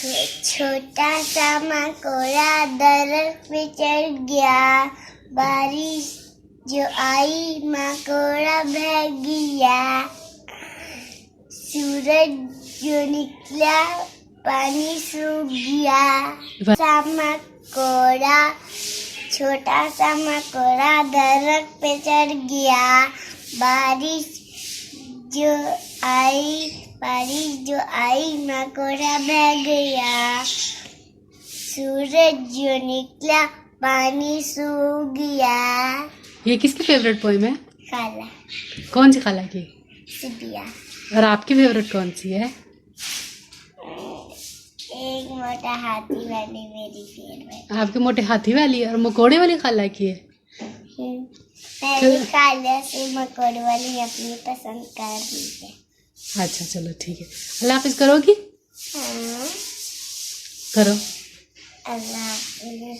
छोटा सा मकोड़ा दरख्त पे चढ़ गया, बारिश जो आई मकोड़ा भाग गया। सूरज जो निकला पानी सूख गया। सा मकोड़ा छोटा सा मकोड़ा दरख्त पे चढ़ गया, बारिश जो आई मकोड़ा बह गया। सूरज जो निकला पानी सूख गया। ये किसकी फेवरेट पोएम है? खाला। कौन सी खाला की? सिबिया। और आपकी फेवरेट कौन सी है? एक मोटा हाथी वाली मेरी फेवरेट। आपके मोटे हाथी वाली और मकोड़े वाली खाला की है? मैंने खाला से मकोड़े वाली अपनी पसंद कर ली है। अच्छा चलो ठीक है। अल्लाह हाफिज करोगी? हाँ। करो। अल्लाह हाफिज।